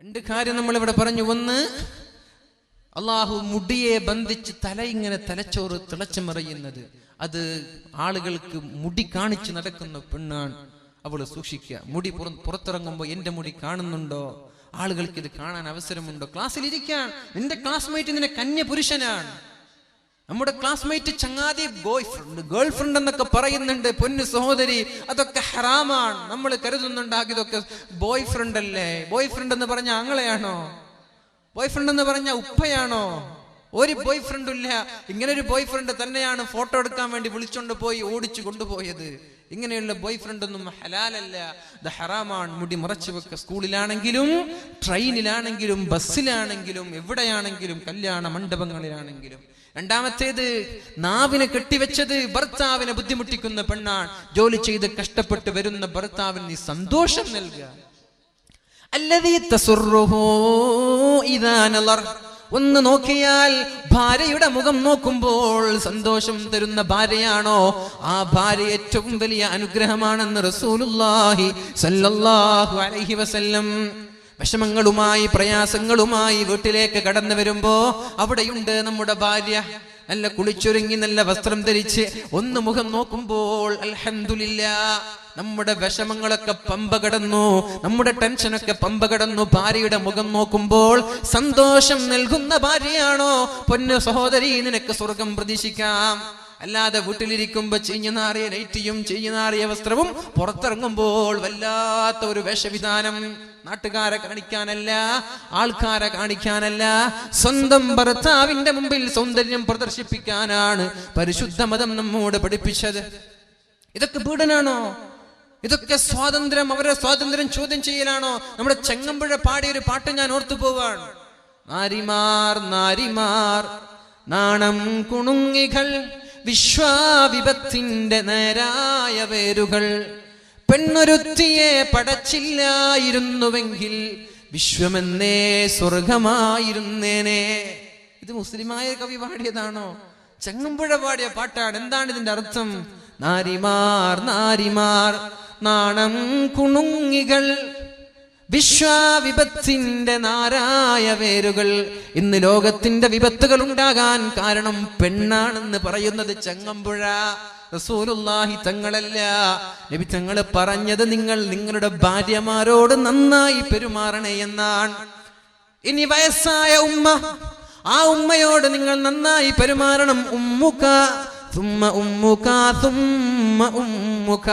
രണ്ട് കാര്യം നമ്മളിവിടെ പറഞ്ഞു. ഒന്ന്, അള്ളാഹു മുടിയെ ബന്ധിച്ച് തല ഇങ്ങനെ തലച്ചോറ് തിളച്ചു മറിയുന്നത്, അത് ആളുകൾക്ക് മുടി കാണിച്ച് നടക്കുന്ന പെണ്ണാണ്. അവള് സൂക്ഷിക്കുക. മുടി പുറത്തിറങ്ങുമ്പോ എന്റെ മുടി കാണുന്നുണ്ടോ, ആളുകൾക്ക് ഇത് കാണാൻ അവസരമുണ്ടോ. ക്ലാസ്സിൽ ഇരിക്കാൻ നിന്റെ ക്ലാസ്മേറ്റ് നിന്നെ കന്യ പുരുഷനാണ്. നമ്മുടെ ക്ലാസ്മേറ്റ് ചങ്ങാതി ഗേൾ ഫ്രണ്ട് എന്നൊക്കെ പറയുന്നുണ്ട്. പൊന്നു സഹോദരി, അതൊക്കെ ഹറാമാണ്. നമ്മൾ കരുതുന്നുണ്ടാക്കി ഇതൊക്കെ ബോയ് ഫ്രണ്ട് അല്ലേ. ബോയ് ഫ്രണ്ട് എന്ന് പറഞ്ഞ ആങ്ങളെയാണോ? ബോയ് ഫ്രണ്ട് എന്ന് പറഞ്ഞ ഉപ്പയാണോ? ഒരു ബോയ് ഫ്രണ്ടും ഇല്ല. ഇങ്ങനെ ഒരു ബോയ് ഫ്രണ്ട് തന്നെയാണ് ഫോട്ടോ എടുക്കാൻ വേണ്ടി വിളിച്ചോണ്ട് പോയി ഓടിച്ചു കൊണ്ടുപോയത്. ഇങ്ങനെയുള്ള ബോയ് ഫ്രണ്ട് ഒന്നും ഹലാലല്ല, ഇത് ഹറാമാണ്. മുടി മറച്ചു വെക്ക. സ്കൂളിലാണെങ്കിലും ട്രെയിനിലാണെങ്കിലും ബസ്സിലാണെങ്കിലും എവിടെയാണെങ്കിലും കല്യാണ മണ്ഡപങ്ങളിലാണെങ്കിലും. രണ്ടാമത്തേത്, നാവിനെ കെട്ടിവെച്ചത് ഭർത്താവിനെ ബുദ്ധിമുട്ടിക്കുന്ന പെണ്ണാണ്. ജോലി ചെയ്ത് കഷ്ടപ്പെട്ട് വരുന്ന ഭർത്താവിന് നീ സന്തോഷം നൽകുക. അല്ലദീ തസുറുഹു ഇദാ നളർ, ഒന്ന് നോക്കിയാൽ ഭാര്യയുടെ മുഖം നോക്കുമ്പോൾ സന്തോഷം തരുന്ന ഭാര്യയാണോ, ആ ഭാര്യ ഏറ്റവും വലിയ അനുഗ്രഹമാണെന്ന് റസൂലുള്ളാഹി സ്വല്ലല്ലാഹു അലൈഹി വസല്ലം. വിഷമങ്ങളുമായി പ്രയാസങ്ങളുമായി വീട്ടിലേക്ക് കടന്നു വരുമ്പോ അവിടെയുണ്ട് നമ്മുടെ ഭാര്യ. നല്ല കുളിച്ചൊരുങ്ങി നല്ല വസ്ത്രം ധരിച്ച് ഒന്ന് മുഖം നോക്കുമ്പോൾ അൽഹംദുലില്ലാഹ്, നമ്മുടെ വിഷമങ്ങളൊക്കെ പമ്പ കടന്നു, നമ്മുടെ ടെൻഷനൊക്കെ പമ്പ കടന്നു. ഭാര്യയുടെ മുഖം നോക്കുമ്പോൾ സന്തോഷം നൽകുന്ന ഭാര്യയാണോ, പൊന്നു സഹോദരി, നിനക്ക് സ്വർഗം പ്രതീക്ഷിക്കാം. അല്ലാതെ വീട്ടിലിരിക്കുമ്പോ ചീഞ്ഞുനാറിയ നൈറ്റിയും ചീഞ്ഞുനാറിയ വസ്ത്രവും പുറത്തിറങ്ങുമ്പോൾ വല്ലാത്ത ഒരു വേഷവിധാനം. നാട്ടുകാരെ കാണിക്കാനല്ല, ആൾക്കാരെ കാണിക്കാനല്ല, സ്വന്തം ഭർത്താവിന്റെ മുമ്പിൽ സൗന്ദര്യം പ്രദർശിപ്പിക്കാനാണ് പരിശുദ്ധ മതം നമ്മോട് പഠിപ്പിച്ചത്. ഇതൊക്കെ പീഡനാണോ? ഇതൊക്കെ സ്വാതന്ത്ര്യം, അവരുടെ സ്വാതന്ത്ര്യം ചോദ്യം ചെയ്യലാണോ? നമ്മുടെ ചെങ്ങമ്പുഴ പാടിയൊരു പാട്ട് ഞാൻ ഓർത്തു പോവാണ്. നാരിമാർ നാരിമാർ നാണം കുണുങ്ങികൾ, വിശ്വാവിപത്തിന്റെ നേരായ വേരുകൾ, പെണ്ണൊരുത്തിയെ പടച്ചില്ലായിരുന്നുവെങ്കിൽ വിശ്വമെന്നേ സ്വർഗമായിരുന്നേനെ. ഇത് മുസ്ലിമായ കവി പാടിയതാണോ? ചെങ്ങമ്പുഴ പാടിയ പാട്ടാണ്. എന്താണ് ഇതിന്റെ അർത്ഥം? നാരിമാർ നാരിമാർ നാണം കുണുങ്ങികൾ, വിശ്വാവിപത്തിന്റെ നാരായ വേരുകൾ. ഇന്ന് ലോകത്തിന്റെ വിപത്തുകൾ ഉണ്ടാകാൻ കാരണം പെണ്ണാണെന്ന് പറയുന്നത് ചെങ്ങമ്പുഴ റസൂലുള്ളാഹി തങ്ങളല്ല. നബി തങ്ങൾ പറഞ്ഞത് നിങ്ങൾ നിങ്ങളുടെ ഭാര്യമാരോട് നന്നായി പെരുമാറണേ എന്നാണ്. ഇനി വയസ്സായ ഉമ്മ, ആ ഉമ്മയോട് നിങ്ങൾ നന്നായി പെരുമാറണം. ഉമ്മുക തുമ്മ ഉമ്മുക തുമ്മ ഉമ്മുക.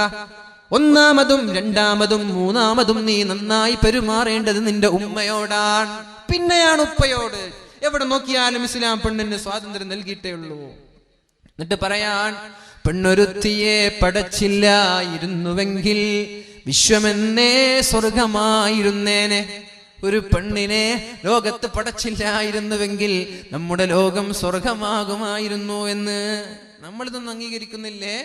ഒന്നാമതും രണ്ടാമതും മൂന്നാമതും നീ നന്നായി പെരുമാറേണ്ടത് നിന്റെ ഉമ്മയോടാണ്, പിന്നെയാണ് ഉപ്പയോട്. എവിടെ നോക്കിയാലും ഇസ്ലാം പെണ്ണിന് സ്വാതന്ത്ര്യം നൽകിയിട്ടേ ഉള്ളൂ. എന്നിട്ട് പറയാൻ, പെണ്ണൊരുത്തിയെ പടച്ചില്ലായിരുന്നുവെങ്കിൽ വിശ്വമെന്നേ സ്വർഗമായിരുന്നേനെ. ഒരു പെണ്ണിനെ ലോകത്ത് പടച്ചില്ലായിരുന്നുവെങ്കിൽ നമ്മുടെ ലോകം സ്വർഗമാകുമായിരുന്നു എന്ന് നമ്മളിതൊന്നും അംഗീകരിക്കുന്നില്ലേ?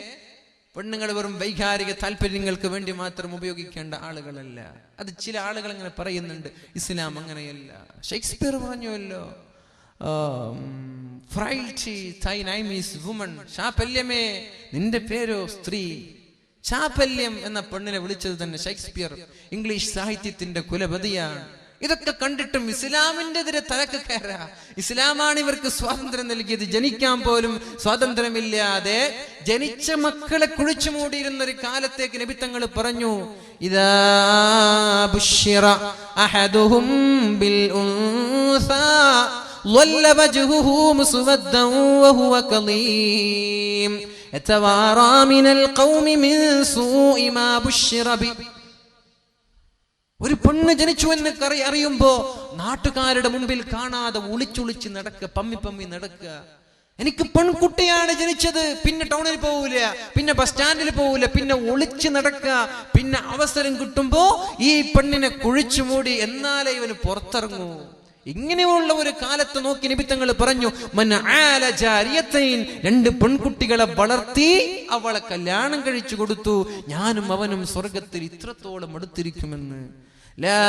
പെണ്ണുങ്ങൾ വെറും വൈകാരിക താല്പര്യങ്ങൾക്ക് വേണ്ടി മാത്രം ഉപയോഗിക്കേണ്ട ആളുകളല്ല. അത് ചില ആളുകൾ അങ്ങനെ പറയുന്നുണ്ട്. ഇസ്ലാം അങ്ങനെയല്ല. ഷേക്സ്പിയർ പറഞ്ഞുവല്ലോ, ഫ്രൈൽറ്റി തൈ നൈം ഈസ് വുമൺ. ചാപല്യമേ നിന്റെ പേരോ സ്ത്രീ. ചാപല്യം എന്ന പെണ്ണിനെ വിളിച്ചത് തന്നെ ഷേക്സ്പിയർ, ഇംഗ്ലീഷ് സാഹിത്യത്തിന്റെ കുലപതിയാണ്. ഇതൊക്കെ കണ്ടിട്ടും ഇസ്ലാമിന്റെ എതിരെ തലക്ക് കയറാ. ഇസ്ലാമാണ് ഇവർക്ക് സ്വാതന്ത്ര്യം നൽകിയത്. ജനിക്കാൻ പോലും സ്വാതന്ത്ര്യമില്ലാതെ ജനിച്ച മക്കളെ കുഴിച്ചു മൂടിയിരുന്ന ഒരു കാലത്തേക്ക് നബി തങ്ങൾ പറഞ്ഞു, ഇദാ ബുശ്ശിറ അഹദുഹും ബിൽ ഉൻസാ ളല്ല വജ്ഹുഹു മുസ്വദ്ദൻ വഹുവ കളീം യതവാറാ മിനൽ ഖൗമി മിൻ സൂഇ മാ ബുശ്ശിറ ബി. ഒരു പെണ്ണ് ജനിച്ചു എന്ന് അറിയുമ്പോ നാട്ടുകാരുടെ മുമ്പിൽ കാണാതെ ഒളിച്ചൊളിച്ച് നടക്കുക, പമ്മി പമ്മി നടക്കുക. എനിക്ക് പെൺകുട്ടിയാണ് ജനിച്ചത്, പിന്നെ ടൗണിൽ പോകൂല, പിന്നെ ബസ് സ്റ്റാൻഡിൽ പോകൂല, പിന്നെ ഒളിച്ച് നടക്കുക. പിന്നെ അവസരം കിട്ടുമ്പോ ഈ പെണ്ണിനെ കുഴിച്ചു മൂടി, എന്നാലേ ഇവന് പുറത്തിറങ്ങൂ. ഇങ്ങനെയുള്ള ഒരു കാലത്ത് നോക്കി നബി തങ്ങൾ പറഞ്ഞു, മൻ ആല ജാരിയത്തൈൻ, രണ്ട് പെൺകുട്ടികളെ വളർത്തി അവളെ കല്യാണം കഴിച്ചു കൊടുത്തു, ഞാനും അവനും സ്വർഗത്തിൽ ഇത്രത്തോളം അടുത്തിരിക്കുമെന്ന്. ലാ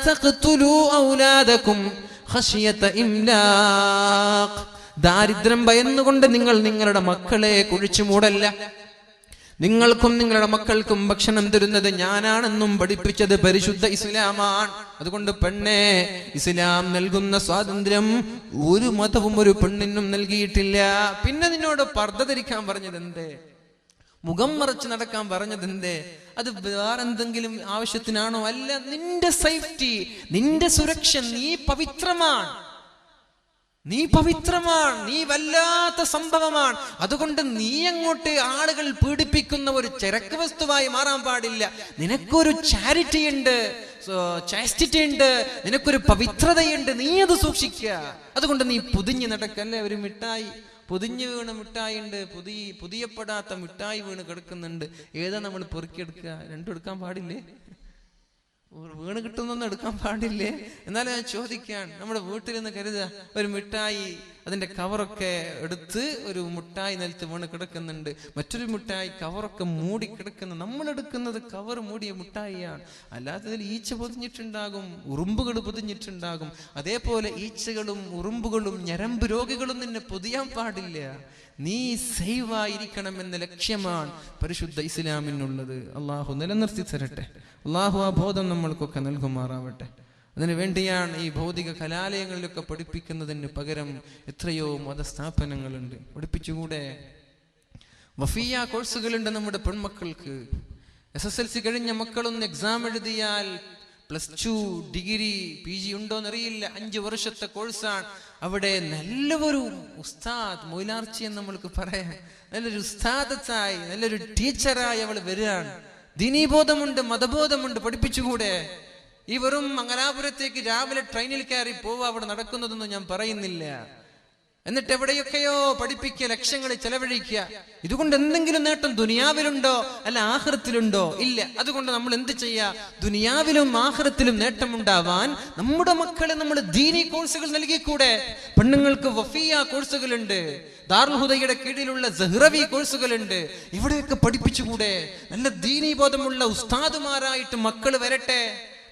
തഖ്തുലൂ ഔലാദകും ഖശിയത ഇംലാഖ്. ദാരിദ്ര്യം ഭയന്നുകൊണ്ട് നിങ്ങൾ നിങ്ങളുടെ മക്കളെ കുഴിച്ചു മൂടല്ല. നിങ്ങൾക്കും നിങ്ങളുടെ മക്കൾക്കും ഭക്ഷണം തരുന്നത് ഞാനാണെന്നും പഠിപ്പിച്ചത് പരിശുദ്ധ ഇസ്ലാമാണ്. അതുകൊണ്ട് പെണ്ണെ, ഇസ്ലാം നൽകുന്ന സ്വാതന്ത്ര്യം ഒരു മതവും ഒരു പെണ്ണിനും നൽകിയിട്ടില്ല. പിന്നെ നിന്നോട് പർദ്ദ ധരിക്കാൻ പറഞ്ഞത് എന്തേ? മുഖം മറച്ച് നടക്കാൻ പറഞ്ഞത് എന്തേ? അത് വേറെന്തെങ്കിലും ആവശ്യത്തിനാണോ? അല്ല, നിന്റെ സേഫ്റ്റി, നിന്റെ സുരക്ഷ. നീ പവിത്രമാണ്, നീ പവിത്രമാണ്, നീ വല്ലാത്ത സംഭവമാണ്. അതുകൊണ്ട് നീ അങ്ങോട്ട് ആളുകൾ പീഡിപ്പിക്കുന്ന ഒരു ചരക്ക് വസ്തുവായി മാറാൻ പാടില്ല. നിനക്കൊരു ചാരിറ്റി ഉണ്ട്, ചാസ്റ്റിറ്റി ഉണ്ട്, നിനക്കൊരു പവിത്രതയുണ്ട്. നീ അത് സൂക്ഷിക്കുക. അതുകൊണ്ട് നീ പൊതിഞ്ഞ് നടക്കല്ലേ. ഒരു മിഠായി പൊതിഞ്ഞു വീണ മിഠായി ഉണ്ട്, പുതിയപ്പെടാത്ത മിഠായി വീണ് കിടക്കുന്നുണ്ട്. ഏതാ നമ്മൾ പെറുക്കിയെടുക്കുക? രണ്ടും എടുക്കാൻ പാടില്ലേ? വീണ് കിട്ടുന്നൊന്നും എടുക്കാൻ പാടില്ലേ? എന്നാലും ഞാൻ ചോദിക്കാൻ, നമ്മുടെ വീട്ടിൽ നിന്ന് കരുതുക, ഒരു മിഠായി അതിന്റെ കവറൊക്കെ എടുത്ത് ഒരു മിഠായി നിലത്ത് വീണ് കിടക്കുന്നുണ്ട്, മറ്റൊരു മിഠായി കവറൊക്കെ മൂടി കിടക്കുന്നു. നമ്മൾ എടുക്കുന്നത് കവർ മൂടിയ മിഠായിയാണ്. അല്ലാതെ അതിൽ ഈച്ച പൊതിഞ്ഞിട്ടുണ്ടാകും, ഉറുമ്പുകൾ പൊതിഞ്ഞിട്ടുണ്ടാകും. അതേപോലെ ഈച്ചകളും ഉറുമ്പുകളും ഞരമ്പ് രോഗികളും നിന്നെ പൊതിയാൻ പാടില്ല. നീ സേവായിരിക്കണം എന്ന ലക്ഷ്യമാണ് പരിശുദ്ധ ഇസ്ലാമിനുള്ളത്. അള്ളാഹു നിലനിർത്തി തരട്ടെ. അള്ളാഹു ആ ബോധം നമ്മൾക്കൊക്കെ നൽകുമാറാവട്ടെ. അതിനു വേണ്ടിയാണ് ഈ ഭൗതിക കലാലയങ്ങളിലൊക്കെ പഠിപ്പിക്കുന്നതിന് പകരം എത്രയോ മതസ്ഥാപനങ്ങളുണ്ട്. പഠിപ്പിച്ചുകൂടെ? വഫിയ കോഴ്സുകളുണ്ട് നമ്മുടെ പെൺമക്കൾക്ക്. SSLC കഴിഞ്ഞ മക്കളൊന്ന് എക്സാം എഴുതിയാൽ +2 ഡിഗ്രി PG ഉണ്ടോന്നറിയില്ല, 5 വർഷത്തെ കോഴ്സാണ്. അവിടെ നല്ലൊരു ഉസ്താദ്, മൊയിലാർച്ചി എന്ന് നമ്മൾക്ക് പറയാം, നല്ലൊരു ഉസ്താദത്തായി, നല്ലൊരു ടീച്ചറായി അവൾ വരികയാണ്. ദീനീബോധമുണ്ട്, മതബോധമുണ്ട്. പഠിപ്പിച്ചുകൂടെ? ഈ വെറും മംഗലാപുരത്തേക്ക് രാവിലെ ട്രെയിനിൽ കയറി പോവുക, അവിടെ നടക്കുന്നതൊന്നും ഞാൻ പറയുന്നില്ല. എന്നിട്ട് എവിടെയൊക്കെയോ പഠിപ്പിക്കുക, ലക്ഷങ്ങൾ ചെലവഴിക്കുക. ഇതുകൊണ്ട് എന്തെങ്കിലും നേട്ടം ദുനിയാവിലുണ്ടോ? അല്ല ആഖിറത്തിലുണ്ടോ? ഇല്ല. അതുകൊണ്ട് നമ്മൾ എന്ത് ചെയ്യാ? ദുനിയാവിലും ആഖിറത്തിലും നേട്ടമുണ്ടാവാൻ നമ്മുടെ മക്കളെ നമ്മൾ ദീനി കോഴ്സുകൾ നൽകിക്കൂടെ? പെണ്ണുങ്ങൾക്ക് വഫിയ കോഴ്സുകളുണ്ട്, ദാറുൽ ഹുദയുടെ കീഴിലുള്ള സഹ്റവി കോഴ്സുകളുണ്ട്. ഇവിടെയൊക്കെ പഠിപ്പിച്ചുകൂടെ? നല്ല ദീനി ബോധമുള്ള ഉസ്താദുമാരായിട്ട് മക്കൾ വരട്ടെ.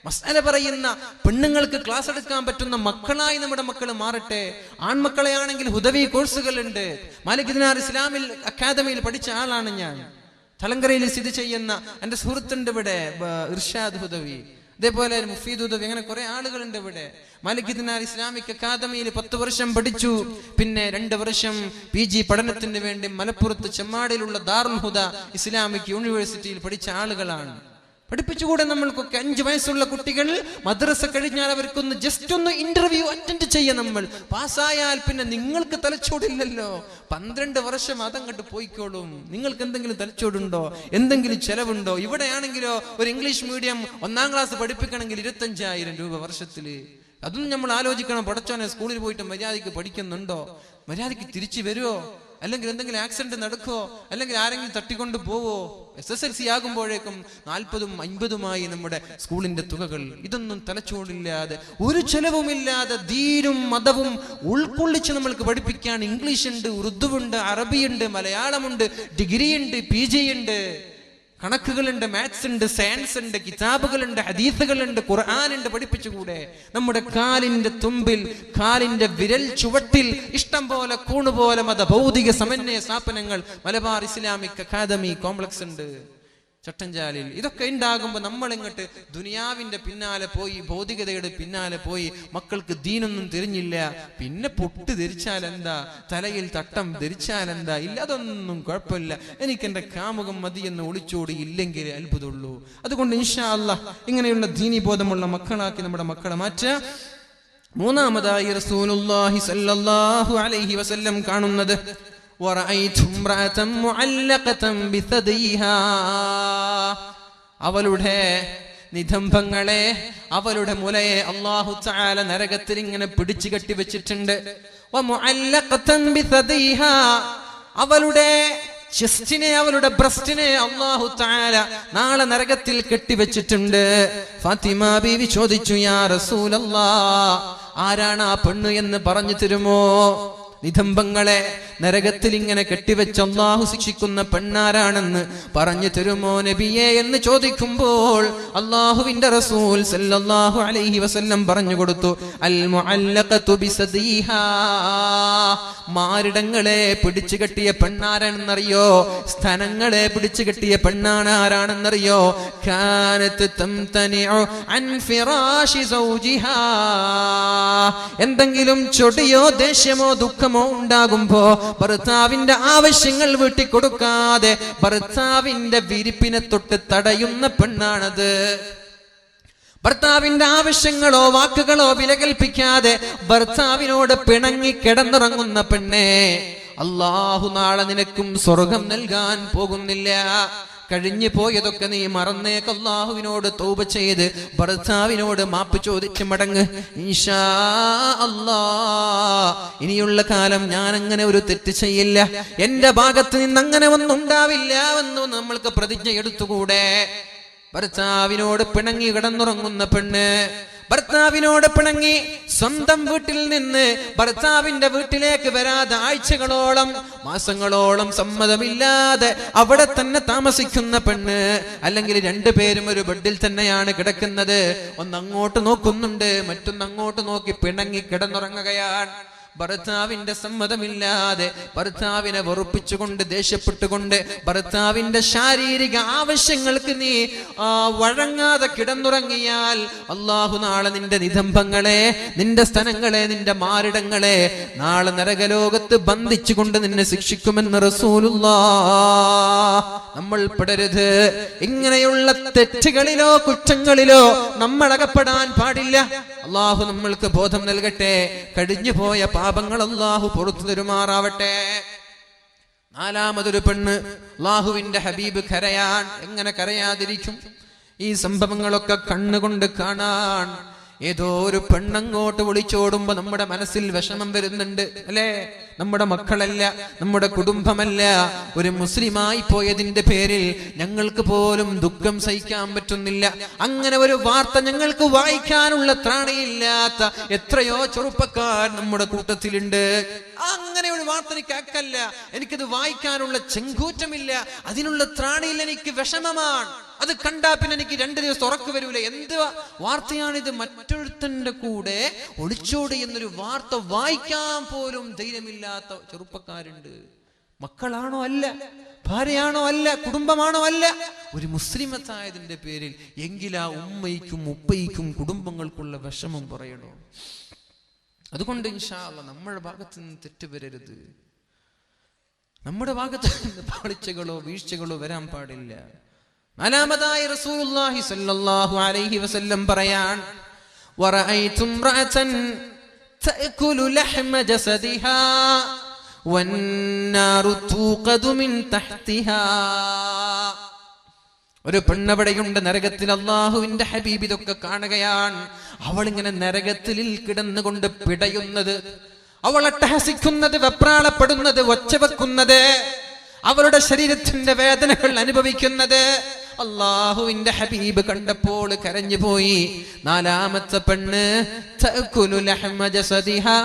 മസ്അല പറയുന്ന പെണ്ണുങ്ങൾക്ക് ക്ലാസ് എടുക്കാൻ പറ്റുന്ന മക്കളായി നമ്മുടെ മക്കൾ മാറട്ടെ. ആൺമക്കളെയാണെങ്കിൽ ഹുദവി കോഴ്സുകളുണ്ട്. മാലിക് ദിനാർ ഇസ്ലാമിൽ അക്കാദമിയിൽ പഠിച്ച ആളാണ് ഞാൻ. തലങ്കരയിൽ സ്ഥിതി ചെയ്യുന്ന എൻ്റെ സുഹൃത്തുണ്ട് ഇവിടെ, ഇർഷാദ് ഹുദവി, അതേപോലെ മുഫീദ് ഹുദവി, അങ്ങനെ കുറെ ആളുകളുണ്ട് ഇവിടെ. മാലിക് ദിനാർ ഇസ്ലാമിക് അക്കാദമിയിൽ 10 വർഷം പഠിച്ചു. പിന്നെ 2 വർഷം PG പഠനത്തിന് വേണ്ടി മലപ്പുറത്ത് ചെമ്മാടിലുള്ള ദാറുൽ ഹുദ ഇസ്ലാമിക് യൂണിവേഴ്സിറ്റിയിൽ പഠിച്ച ആളുകളാണ്. പഠിപ്പിച്ചുകൂടെ നമ്മൾക്കൊക്കെ? 5 വയസ്സുള്ള കുട്ടികൾ മദ്രസ കഴിഞ്ഞാൽ അവർക്കൊന്ന് ജസ്റ്റ് ഒന്ന് ഇന്റർവ്യൂ അറ്റൻഡ് ചെയ്യാം. നമ്മൾ പാസ്സായാൽ പിന്നെ നിങ്ങൾക്ക് തലച്ചോടില്ലല്ലോ. 12 വർഷം അതങ്ങോട്ട് പോയിക്കോളും. നിങ്ങൾക്ക് എന്തെങ്കിലും തലച്ചോടുണ്ടോ? എന്തെങ്കിലും ചെലവുണ്ടോ? ഇവിടെയാണെങ്കിലോ ഒരു ഇംഗ്ലീഷ് മീഡിയം 1ാം ക്ലാസ് പഠിപ്പിക്കണമെങ്കിൽ 25,000 രൂപ വർഷത്തില്. അതും നമ്മൾ ആലോചിക്കണം. പഠിച്ചോനെ, സ്കൂളിൽ പോയിട്ട് മര്യാദയ്ക്ക് പഠിക്കുന്നുണ്ടോ? മര്യാദയ്ക്ക് തിരിച്ചു വരുമോ? അല്ലെങ്കിൽ എന്തെങ്കിലും ആക്സിഡന്റ് നടക്കുമോ? അല്ലെങ്കിൽ ആരെങ്കിലും തട്ടിക്കൊണ്ട് പോവോ? SSLC ആകുമ്പോഴേക്കും 40ഉം 50ഉമായി നമ്മുടെ സ്കൂളിന്റെ തുകകൾ. ഇതൊന്നും തലച്ചോടില്ലാതെ, ഒരു ചെലവുമില്ലാതെ ദീനും മതവും ഉൾക്കൊള്ളിച്ച് നമ്മൾക്ക് പഠിപ്പിക്കാൻ ഇംഗ്ലീഷ് ഉണ്ട്, ഉറുദു ഉണ്ട്, അറബിയുണ്ട്, മലയാളമുണ്ട്, ഡിഗ്രി ഉണ്ട്, PG ഉണ്ട്, കണക്കുകളുണ്ട്, മാത്സ് ഉണ്ട്, സയൻസ് ഉണ്ട്, കിതാബുകളുണ്ട്, ഹദീസുകളുണ്ട്, ഖുർആനുണ്ട്. പഠിപ്പിച്ചുകൂടെ? നമ്മുടെ കാലിന്റെ തുമ്പിൽ, കാലിന്റെ വിരൽ ചുവട്ടിൽ ഇഷ്ടം പോലെ കൂണുപോലെ മത ഭൗതിക സമന്വയ സ്ഥാപനങ്ങൾ മലബാർ ഇസ്ലാമിക് അക്കാദമി കോംപ്ലക്സ് ഉണ്ട് ചട്ടഞ്ചാലിൽ. ഇതൊക്കെ ഉണ്ടാകുമ്പോൾ നമ്മൾ ഇങ്ങോട്ട് ദുനിയാവിന്റെ പിന്നാലെ പോയി, ഭൗതികതയുടെ പിന്നാലെ പോയി, മക്കൾക്ക് ദീനൊന്നും തിരിഞ്ഞില്ല. പിന്നെ പൊട്ട് ധരിച്ചാൽ എന്താ, തലയിൽ തട്ടം ധരിച്ചാൽ എന്താ? ഇല്ല, അതൊന്നും കുഴപ്പമില്ല, എനിക്ക് എൻ്റെ കാമുകം മതി എന്ന് ഒളിച്ചോടി ഇല്ലെങ്കിൽ അത്ഭുതമുള്ളൂ. അതുകൊണ്ട് ഇൻഷാ അല്ലാഹ് ഇങ്ങനെയുള്ള ദീനി ബോധമുള്ള മക്കളാക്കി നമ്മുടെ മക്കളെ മാറ്റുക. മൂന്നാമതായി റസൂലുള്ളാഹി സ്വല്ലല്ലാഹു അലൈഹി വസല്ലം കാണുന്നത് അവളുടെ നിതംബങ്ങളെ, അവളുടെ മുലയെ അല്ലാഹു തആല നരകത്തിൽ ഇങ്ങനെ പിടിച്ചു കെട്ടി വെച്ചിട്ടുണ്ട്. അവളുടെ ചെസ്റ്റിനെ, അവളുടെ ബ്രസ്റ്റിനെ അല്ലാഹു തആല നാളെ നരകത്തിൽ കെട്ടിവെച്ചിട്ടുണ്ട്. ഫാത്തിമ ബീവി ചോദിച്ചു, യാ റസൂലല്ലാഹ്, ആരാണ് ആ പെണ്ണ് എന്ന് പറഞ്ഞു തരുമോ? നിതംബങ്ങളെ നരകത്തിൽ ഇങ്ങനെ കെട്ടിവെച്ച് അല്ലാഹു ശിക്ഷിക്കുന്ന പെണ്ണാരാണെന്ന് പറഞ്ഞു തരുമോ നബിയെ എന്ന് ചോദിക്കുമ്പോൾ അല്ലാഹുവിന്റെ റസൂൽ സല്ലല്ലാഹു അലൈഹി വസല്ലം പറഞ്ഞു കൊടുത്തു, അൽ മുഅല്ലഖതു ബിസദീഹാ, മാറിടങ്ങളെ പിടിച്ചു കെട്ടിയ പെണ്ണാരാണെന്നറിയോ? സ്തനങ്ങളെ പിടിച്ചു കെട്ടിയ പെണ്ണാണ് ആരാണെന്നറിയോ? കാനത്ത് തംതനിഉ അൻ ഫിറാശി സൗജിഹാ, എന്തെങ്കിലും ചൊടിയോ ദേഷ്യമോ ദുഃഖമോ ഉണ്ടാകുമ്പോ ഭർത്താവിന്റെ ആവശ്യങ്ങൾ വീട്ടിക്കൊടുക്കാതെ ഭർത്താവിന്റെ വിരിപ്പിനെ തൊട്ട് തടയുന്ന പെണ്ണാണത്. ഭർത്താവിന്റെ ആവശ്യങ്ങളോ വാക്കുകളോ വിലകൽപ്പിക്കാതെ ഭർത്താവിനോട് പിണങ്ങി കിടന്നുറങ്ങുന്ന പെണ്ണെ, അല്ലാഹു നാളെ നിനക്കും സ്വർഗം നൽകാൻ പോകുന്നില്ല. കഴിഞ്ഞു പോയതൊക്കെ നീ മറന്നേക്ക്. അല്ലാഹുവിനോട് തൗബ ചെയ്ത് ഭർത്താവിനോട് മാപ്പ് ചോദിച്ച് മടങ്ങ്. ഇൻഷാ അല്ലാഹ് ഇനിയുള്ള കാലം ഞാൻ അങ്ങനെ ഒരു തെറ്റ് ചെയ്യില്ല, എന്റെ ഭാഗത്ത് നിന്ന് അങ്ങനെ ഒന്നും ഉണ്ടാവില്ല എന്ന് നമ്മൾക്ക് പ്രതിജ്ഞ എടുത്തുകൂടെ? ഭർത്താവിനോട് പിണങ്ങി കിടന്നുറങ്ങുന്ന പെണ്ണ്, ഭർത്താവിനോട് പിണങ്ങി സ്വന്തം വീട്ടിൽ നിന്ന് ഭർത്താവിന്റെ വീട്ടിലേക്ക് വരാതെ ആഴ്ചകളോളം മാസങ്ങളോളം സമ്മതമില്ലാതെ അവിടെ തന്നെ താമസിക്കുന്ന പെണ്ണ്, അല്ലെങ്കിൽ രണ്ടുപേരും ഒരു ബെഡിൽ തന്നെയാണ് കിടക്കുന്നത്, ഒന്നങ്ങോട്ട് നോക്കുന്നുണ്ട് മറ്റൊന്നങ്ങോട്ട് നോക്കി പിണങ്ങി കിടന്നുറങ്ങുകയാണ്. ഭർത്താവിന്റെ സമ്മതമില്ലാതെ ഭർത്താവിനെ വെറുപ്പിച്ചുകൊണ്ട് ദേഷ്യപ്പെട്ടുകൊണ്ട് ഭർത്താവിന്റെ ശാരീരിക ആവശ്യങ്ങൾക്ക് നീ വഴങ്ങാതെ കിടന്നുറങ്ങിയാൽ അല്ലാഹു നാളെ നിന്റെ നിതംബങ്ങളെ, നിന്റെ സ്തനങ്ങളെ, നിന്റെ മാറിടങ്ങളെ നാളെ നരകലോകത്ത് ബന്ധിച്ചുകൊണ്ട് നിന്നെ ശിക്ഷിക്കുമെന്ന് റസൂലുള്ളാഹ്. നമ്മൾ പെടരുത്, ഇങ്ങനെയുള്ള തെറ്റുകളിലോ കുറ്റങ്ങളിലോ നമ്മൾ അകപ്പെടാൻ പാടില്ല. അല്ലാഹു നമ്മൾക്ക് ബോധം നൽകട്ടെ. കഴിഞ്ഞു പോയ പാപങ്ങൾ അല്ലാഹു പുറത്തു തരുമാറാവട്ടെ. നാലാമതൊരു പെണ്ണ്, അല്ലാഹുവിന്റെ ഹബീബ് കരയാൻ, എങ്ങനെ കരയാതിരിക്കും? ഈ സംഭവങ്ങളൊക്കെ കണ്ണുകൊണ്ട് കാണാൻ ഏതോ ഒരു പെണ്ണങ്ങോട്ട് വിളിച്ചോടുമ്പോ നമ്മുടെ മനസ്സിൽ വിഷമം വരുന്നുണ്ട്, അല്ലേ? നമ്മുടെ മക്കളല്ല, നമ്മുടെ കുടുംബമല്ല, ഒരു മുസ്ലിമായി പോയതിന്റെ പേരിൽ ഞങ്ങൾക്ക് പോലും ദുഃഖം സഹിക്കാൻ പറ്റുന്നില്ല. അങ്ങനെ ഒരു വാർത്ത ഞങ്ങൾക്ക് വായിക്കാനുള്ള ത്രാണിയില്ലാത്ത എത്രയോ ചെറുപ്പക്കാർ നമ്മുടെ കൂട്ടത്തിലുണ്ട്. അങ്ങനെ ഒരു വാർത്ത എനിക്ക് അക്കല്ല, എനിക്കത് വായിക്കാനുള്ള ചെങ്കൂറ്റമില്ല, അതിനുള്ള ത്രാണിയിൽ എനിക്ക് വിഷമമാണ്. അത് കണ്ടാ പിന്നെ എനിക്ക് 2 ദിവസം ഉറക്കു വരൂല. എന്ത് വാർത്തയാണിത്? മറ്റൊരുത്തന്റെ കൂടെ ഒളിച്ചോടി എന്നൊരു വാർത്ത വായിക്കാൻ പോലും ധൈര്യമില്ലാത്ത ചെറുപ്പക്കാരുണ്ട്. മക്കളാണോ അല്ല, ഭാര്യയാണോ അല്ല, കുടുംബമാണോ അല്ല, ഒരു മുസ്ലിമത്തായതിന്റെ പേരിൽ എങ്കിലാ ഉമ്മയ്ക്കും ഉപ്പയ്ക്കും കുടുംബങ്ങൾക്കുള്ള വിഷമം പറയണോ? അതുകൊണ്ട് ഇൻഷാ അല്ലാഹ് നമ്മുടെ ഭാഗത്ത് നിന്ന് തെറ്റ് വരരുത്. നമ്മുടെ ഭാഗത്ത് നിന്ന് പാളിച്ചകളോ വീഴ്ചകളോ വരാൻ പാടില്ല. നാലാമതായി റസൂലുള്ളാഹി സ്വല്ലല്ലാഹു അലൈഹി വസല്ലം പറയാൻ, വറഅയ്തു ഇംറഅതൻ തഅകുലു ലഹ്മ ജസദിഹാ വന്നാറു തൂഖദു മിൻ തഹ്തിഹാ. ഒരു പെണ്ണവിടെയുണ്ട് നരകത്തിൽ. അല്ലാഹുവിന്റെ ഹബീബ് ഇതൊക്കെ കാണുകയാണ്. അവൾ ഇങ്ങനെ നരകത്തിൽ കിടന്നുകൊണ്ട് പിടയുന്നത്, അവൾ അട്ടഹസിക്കുന്നത്, വെപ്രാളപ്പെടുന്നത്, ഒച്ചവെക്കുന്നത്, അവളുടെ ശരീരത്തിന്റെ വേദനകൾ അനുഭവിക്കുന്നത് അല്ലാഹുവിന്റെ ഹബീബ് കണ്ടപ്പോൾ കരഞ്ഞുപോയി. നാലാമത്തെ പെണ്ണ് തഅകുലു ലഹ്മ ജസദിഹാ,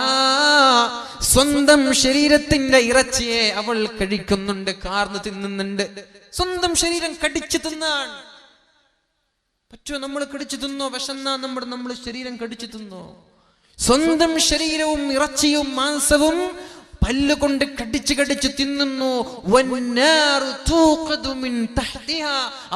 സ്വന്തം ശരീരത്തിന്റെ ഇറച്ചിയെ അവൾ കഴിക്കുന്നുണ്ട്, കാർന്ന് തിന്നുന്നുണ്ട്. സ്വന്തം ശരീരം കടിച്ചു തിന്നാൻ പറ്റുമോ? നമ്മൾ കടിച്ചു തിന്നോ? വിശന്നാ നമ്മൾ ശരീരം കടിച്ചു തിന്നോ? സ്വന്തം ശരീരവും ഇറച്ചിയും മാംസവും പല്ലുകൊണ്ട് കടിച്ചു കടിച്ചു തിന്നുന്നു.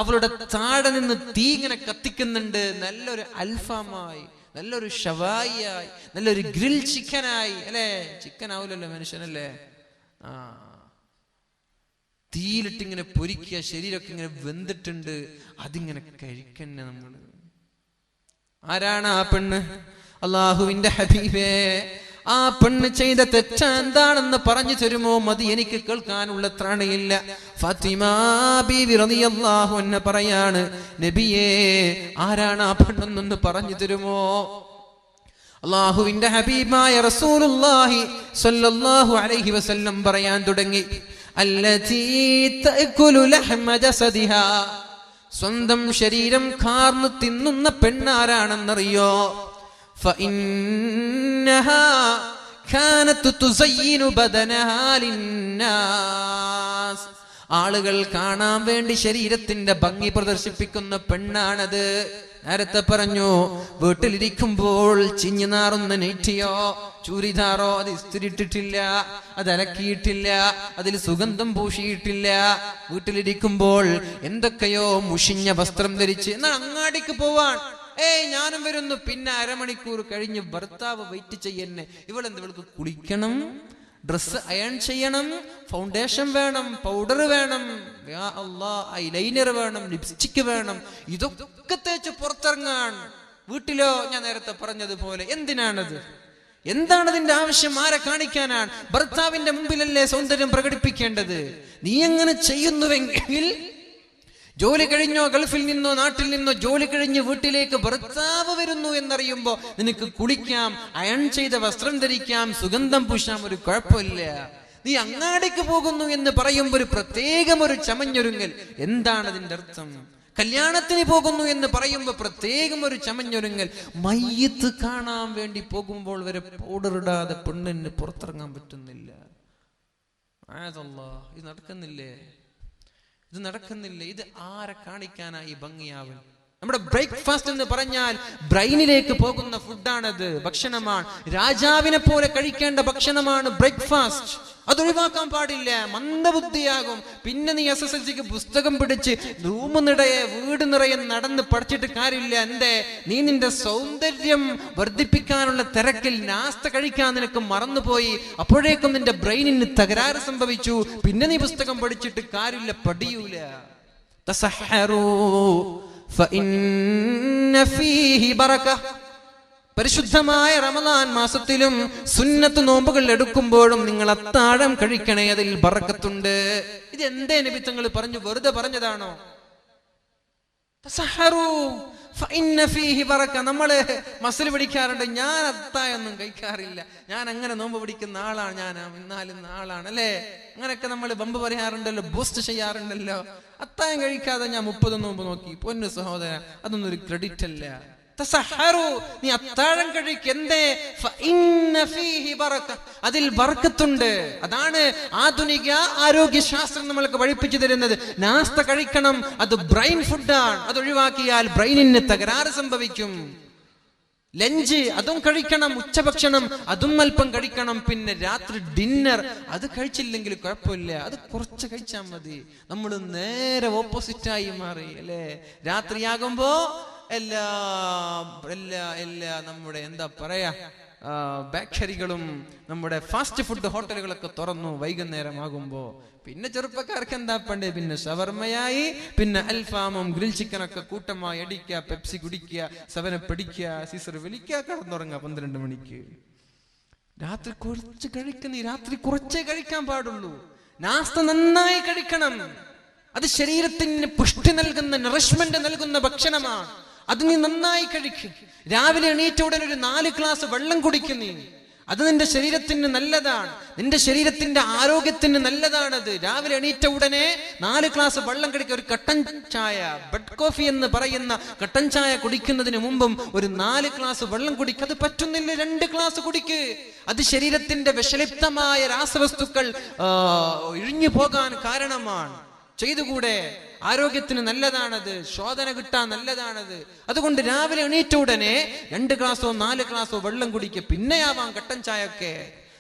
അവളുടെ താഴെ നിന്ന് തീ ഇങ്ങനെ കത്തിക്കുന്നുണ്ട്. നല്ലൊരു അൽഫാമായി, നല്ലൊരു ഷവായിയായി, നല്ലൊരു ഗ്രിൽ ചിക്കനായി, അല്ലേ? ചിക്കൻ ആവില്ലല്ലോ മനുഷ്യനല്ലേ? തീയിലിട്ടിങ്ങനെ പൊരിക്കുക, ശരീരമൊക്കെ ഇങ്ങനെ വെന്തിട്ടുണ്ട്, അതിങ്ങനെ കഴിക്കന്നെ നമ്മൾ. ആരാണ് ആ പെണ്ണ്? അല്ലാഹുവിന്റെ ഹബീബേ, ആ പെണ്ണ് ചെയ്ത തെറ്റ എന്താണെന്ന് പറഞ്ഞു തരുമോ? മതി, എനിക്ക് കേൾക്കാനുള്ള ത്രാണിയില്ല. ഫാത്തിമ ബീവി റളിയല്ലാഹു അൻഹ പറയാണ്, നബിയേ, ആരാണ് ആ പെണ്ണെന്നൊന്ന് പറഞ്ഞു തരുമോ? അല്ലാഹുവിന്റെ ഹബീബായ റസൂലുള്ളാഹി സ്വല്ലല്ലാഹു അലൈഹി വസല്ലം പറയാൻ തുടങ്ങി, അല്ലതീ തഅകുലു ലഹ്മ ജസദിഹാ, സ്വന്തം ശരീരം കാർന്ന് തിന്നുന്ന പെണ്ണാരാണെന്നറിയോ? ഫഇന്നഹാ കാനത് തുസയ്യിനു ബദനഹാ ലിന്നാസ്. ആളുകൾ കാണാൻ വേണ്ടി ശരീരത്തിന്റെ ഭംഗി പ്രദർശിപ്പിക്കുന്ന പെണ്ണാണത്. നേരത്തെ പറഞ്ഞു, വീട്ടിലിരിക്കുമ്പോൾ ചിഞ്ഞു നാറുന്ന നെറ്റിയോ ചൂരിദാറോ അത് ഇസ്തിരിട്ടിട്ടില്ല, അത് അലക്കിയിട്ടില്ല, അതിൽ സുഗന്ധം പൂശിയിട്ടില്ല. വീട്ടിലിരിക്കുമ്പോൾ എന്തൊക്കെയോ മുഷിഞ്ഞ വസ്ത്രം ധരിച്ച് എന്നാൽ അങ്ങാടിക്ക് പോവാൻ ഞാനും വരുന്നു. പിന്നെ അരമണിക്കൂർ കഴിഞ്ഞ് ഭർത്താവ് വെയിറ്റ് ചെയ്യുന്നേ. ഇവൾക്ക് കുളിക്കണം, ഡ്രസ് അയൺ ചെയ്യണം, ഫൗണ്ടേഷൻ വേണം, പൗഡർ വേണം, യാ അല്ലാഹ് ഐലൈനർ വേണം, ലിപ്സ്റ്റിക് വേണം. ഇതൊക്കെ തേച്ച് പുറത്തിറങ്ങാൻ. വീട്ടിലോ ഞാൻ നേരത്തെ പറഞ്ഞതുപോലെ എന്തിനാണത്? എന്താണ് അതിന്റെ ആവശ്യം? ആരെ കാണിക്കാനാണ്? ഭർത്താവിന്റെ മുമ്പിലല്ലേ സൗന്ദര്യം പ്രകടിപ്പിക്കേണ്ടത്. നീ എങ്ങനെ ചെയ്യുന്നുവെങ്കിൽ ജോലി കഴിഞ്ഞോ ഗൾഫിൽ നിന്നോ നാട്ടിൽ നിന്നോ ജോലി കഴിഞ്ഞ് വീട്ടിലേക്ക് ഭർത്താവ് വരുന്നു എന്നറിയുമ്പോ നിനക്ക് കുളിക്കാം, അയൺ ചെയ്ത വസ്ത്രം ധരിക്കാം, സുഗന്ധം പൂശാം, ഒരു കുഴപ്പമില്ല. നീ അങ്ങാടിക്ക് പോകുന്നു എന്ന് പറയുമ്പോൾ ഒരു പ്രത്യേകം ഒരു ചമഞ്ഞൊരുങ്ങൽ. എന്താണ് അതിന്റെ അർത്ഥം? കല്യാണത്തിന് പോകുന്നു എന്ന് പറയുമ്പോൾ പ്രത്യേകം ഒരു ചമഞ്ഞൊരുങ്ങൽ. മയ്യത്ത് കാണാൻ വേണ്ടി പോകുമ്പോൾ വരെ പൗഡർ ഇടാതെ പെണ്ണിന് പുറത്തിറങ്ങാൻ പറ്റുന്നില്ല. ഇത് നടക്കുന്നില്ലേ? ഇത് നടക്കുന്നില്ല. ഇത് ആരെ കാണിക്കാനായി ഭംഗിയാവും? നമ്മുടെ ബ്രേക്ക്ഫാസ്റ്റ് എന്ന് പറഞ്ഞാൽ ബ്രെയിനിലേക്ക് പോകുന്ന ഫുഡാണത്, ഭക്ഷണമാണ്. രാജാവിനെ പോലെ കഴിക്കേണ്ട ഭക്ഷണമാണ് ബ്രേക്ക്ഫാസ്റ്റ്. അതൊഴിവാക്കാൻ പാടില്ല. മന്ദബുദ്ധിയാകും. പിന്നെ നീ SSLCക്ക് പുസ്തകം പിടിച്ച് റൂം നിറയെ വീട് നിറയെ നടന്ന് പഠിച്ചിട്ട് കാര്യമില്ല. എന്തേ? നീ നിന്റെ സൗന്ദര്യം വർദ്ധിപ്പിക്കാനുള്ള തിരക്കിൽ നാസ്ത കഴിക്കാൻ നിനക്ക് മറന്നുപോയി. അപ്പോഴേക്കും നിന്റെ ബ്രെയിനിന് തകരാറ് സംഭവിച്ചു. പിന്നെ നീ പുസ്തകം പഠിച്ചിട്ട് കാര്യമില്ല, പഠിയൂല. തസഹറൂ ഫഇന്ന ഫീഹി ബറക. പരിശുദ്ധമായ റമദാൻ മാസത്തിലും സുന്നത്ത് നോമ്പുകൾ എടുക്കുമ്പോഴും നിങ്ങൾ അത്താഴം കഴിക്കണേ, അതിൽ ബറക്കത്തുണ്ട്. ഇത് എന്തേ നബി തങ്ങൾ പറഞ്ഞു? വെറുതെ പറഞ്ഞതാണോ? തസഹറൂ ഫഇന്ന ഫീഹി ബറക. നമ്മള് മസ്ൽ പിടിക്കാറുണ്ട്. ഞാൻ അത്താഴൊന്നും കഴിക്കാറില്ല, ഞാൻ അങ്ങനെ നോമ്പ് പിടിക്കുന്ന ആളാണ്, ഞാൻ ഇന്നാലുന്ന ആളാണ് അല്ലേ? അങ്ങനെയൊക്കെ നമ്മൾ ബമ്പ് പറയാറുണ്ടല്ലോ, ബൂസ്റ്റ് ചെയ്യാറുണ്ടല്ലോ. അത്താഴം കഴിക്കാതെ ഞാൻ 30 നോമ്പ് നോക്കി. പൊന്നു സഹോദര, അതൊന്നും ഒരു ക്രെഡിറ്റ് അല്ല. തസഹറു, നീ അത്താഴം കഴിക്കെന്തേ? ഫഇന്ന ഫീഹി ബറക, അതിൽ ബർക്കത്തുണ്ട്. അതാണ് ആധുനിക ആരോഗ്യശാസ്ത്രം നമ്മൾക്ക് പഠിപ്പിച്ചു തരുന്നത്. നാസ്ത കഴിക്കണം, അത് ബ്രെയിൻ ഫുഡാണ്. അത് ഒഴിവാക്കിയാൽ ബ്രെയിനിന് തകരാറ് സംഭവിക്കും. ലഞ്ച് അതും കഴിക്കണം, ഉച്ചഭക്ഷണം അതും അല്പം കഴിക്കണം. പിന്നെ രാത്രി ഡിന്നർ അത് കഴിച്ചില്ലെങ്കിൽ കുഴപ്പമില്ല, അത് കുറച്ച് കഴിച്ചാൽ മതി. നമ്മൾ നേരെ ഓപ്പോസിറ്റായി മാറി അല്ലേ? രാത്രിയാകുമ്പോ എല്ലാ നമ്മുടെ എന്താ പറയാ ബേക്കറികളും നമ്മുടെ ഫാസ്റ്റ് ഫുഡ് ഹോട്ടലുകളൊക്കെ തുറന്നു വൈകുന്നേരമാകുമ്പോ. പിന്നെ ചെറുപ്പക്കാർക്ക് എന്താ പണ്ടേ? പിന്നെ ഷവർമയായി, പിന്നെ അൽഫാമും ഗ്രിൽ ചിക്കനൊക്കെ കൂട്ടമായി അടിക്കുക, പെപ്സി കുടിക്കുക, സെവനപ്പ് അടിക്കുക, സീസർ വലിക്കുക, കടന്നുറങ്ങുക 12 മണിക്ക്. രാത്രി കുറച്ച് കഴിക്കുന്ന, രാത്രി കുറച്ചേ കഴിക്കാൻ പാടുള്ളൂ. നാസ്ത നന്നായി കഴിക്കണം. അത് ശരീരത്തിന് പുഷ്ടി നൽകുന്ന, നറിഷ്മെന്റ് നൽകുന്ന ഭക്ഷണമാണ്. അത് നീ നന്നായി കഴിക്കും. രാവിലെ എണീറ്റ ഉടനെ ഒരു 4 ഗ്ലാസ് വെള്ളം കുടിക്കുന്നീ, അത് നിന്റെ ശരീരത്തിന് നല്ലതാണ്, നിന്റെ ശരീരത്തിന്റെ ആരോഗ്യത്തിന് നല്ലതാണത്. രാവിലെ എണീറ്റ ഉടനെ 4 ഗ്ലാസ് വെള്ളം കുടിക്കുക. ഒരു കട്ടൻ ചായ, ബെഡ് കോഫി എന്ന് പറയുന്ന കട്ടൻ ചായ കുടിക്കുന്നതിന് മുമ്പും ഒരു 4 ഗ്ലാസ് വെള്ളം കുടിക്കുക. അത് പറ്റുന്നില്ല, 2 ഗ്ലാസ് കുടിക്ക്. അത് ശരീരത്തിന്റെ വിഷലിപ്തമായ രാസവസ്തുക്കൾ ഇഴിഞ്ഞു പോകാൻ കാരണമാണ്. ചെയ്തുകൂടെ? ആരോഗ്യത്തിന് നല്ലതാണത്, ശോധന കിട്ടാൻ നല്ലതാണത്. അതുകൊണ്ട് രാവിലെ എണീറ്റ ഉടനെ 2 ഗ്ലാസോ 4 ഗ്ലാസോ വെള്ളം കുടിക്കുക. പിന്നെയാവാം കട്ടൻ ചായ ഒക്കെ.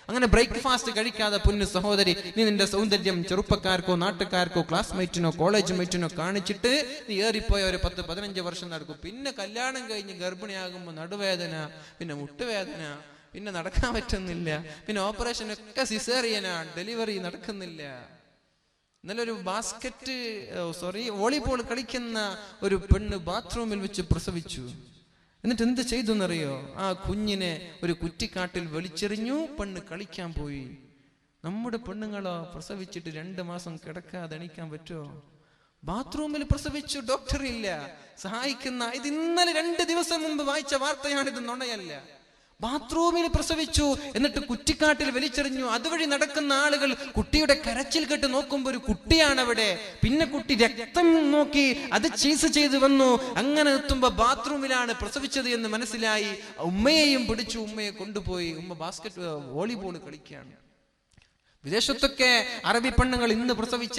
അങ്ങനെ ബ്രേക്ക്ഫാസ്റ്റ് കഴിക്കാതെ പൊന്നു സഹോദരി, നീ നിന്റെ സൗന്ദര്യം ചെറുപ്പക്കാർക്കോ നാട്ടുകാർക്കോ ക്ലാസ്മേറ്റിനോ കോളേജ് മേറ്റിനോ കാണിച്ചിട്ട് നീ ഏറിപ്പോയ ഒരു 10-15 വർഷം നടക്കും. പിന്നെ കല്യാണം കഴിഞ്ഞ് ഗർഭിണിയാകുമ്പോൾ നടുവേദന, പിന്നെ മുട്ടുവേദന, പിന്നെ നടക്കാൻ പറ്റുന്നില്ല, പിന്നെ ഓപ്പറേഷൻ ഒക്കെ സിസേറിയനാണ്, ഡെലിവറി നടക്കുന്നില്ല. ഇന്നലെ ഒരു വോളിബോൾ കളിക്കുന്ന ഒരു പെണ്ണ് ബാത്റൂമിൽ വെച്ച് പ്രസവിച്ചു. എന്നിട്ട് എന്ത് ചെയ്തു എന്നറിയോ? ആ കുഞ്ഞിനെ ഒരു കുറ്റിക്കാട്ടിൽ വലിച്ചെറിഞ്ഞു, പെണ്ണ് കളിക്കാൻ പോയി. നമ്മുടെ പെണ്ണുങ്ങളോ പ്രസവിച്ചിട്ട് 2 മാസം കിടക്കാതെ എണീക്കാൻ പറ്റുമോ? ബാത്റൂമിൽ പ്രസവിച്ചു, ഡോക്ടർ ഇല്ല സഹായിക്കുന്ന. ഇത് ഇന്നലെ 2 ദിവസം മുമ്പ് വായിച്ച വാർത്തയാണ്, ഇത് നുണയല്ല. ബാത്റൂമിൽ പ്രസവിച്ചു, എന്നിട്ട് കുറ്റിക്കാട്ടിൽ വലിച്ചെറിഞ്ഞു. അതുവഴി നടക്കുന്ന ആളുകൾ കുട്ടിയുടെ കരച്ചിൽ കേട്ട് നോക്കുമ്പോൾ ഒരു കുട്ടിയാണ് അവിടെ. പിന്നെ കുട്ടി രക്തം നോക്കി അത് ചീസ് ചെയ്ത് വന്നു. അങ്ങനെ എത്തുമ്പോ ബാത്റൂമിലാണ് പ്രസവിച്ചത് എന്ന് മനസ്സിലായി. ഉമ്മയെയും പിടിച്ചു, ഉമ്മയെ കൊണ്ടുപോയി. ഉമ്മ വോളിബോൾ കളിക്കുകയാണ്. വിദേശത്തൊക്കെ അറബി പെണ്ണുങ്ങൾ ഇന്ന് പ്രസവിച്ച